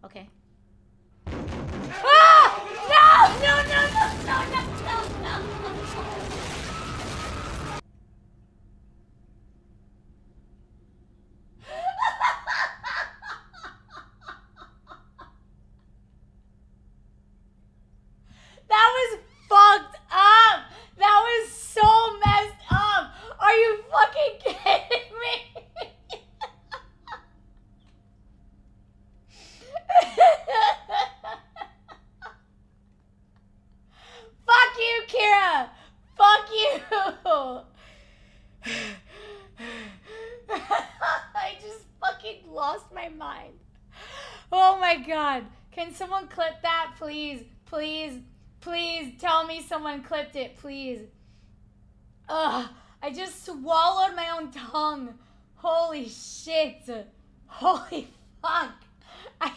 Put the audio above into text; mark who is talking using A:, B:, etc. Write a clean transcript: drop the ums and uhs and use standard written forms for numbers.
A: Okay. Ah! No! No, no, no, no, no, no, no. That was fucked up. That was so messed up. Are you fucking kidding me? Fuck you, Kira. Fuck you. I just fucking lost my mind. Oh my god. Can someone clip that, please? Please. Please tell me someone clipped it, please. Ugh. I just swallowed my own tongue. Holy shit. Holy fuck. I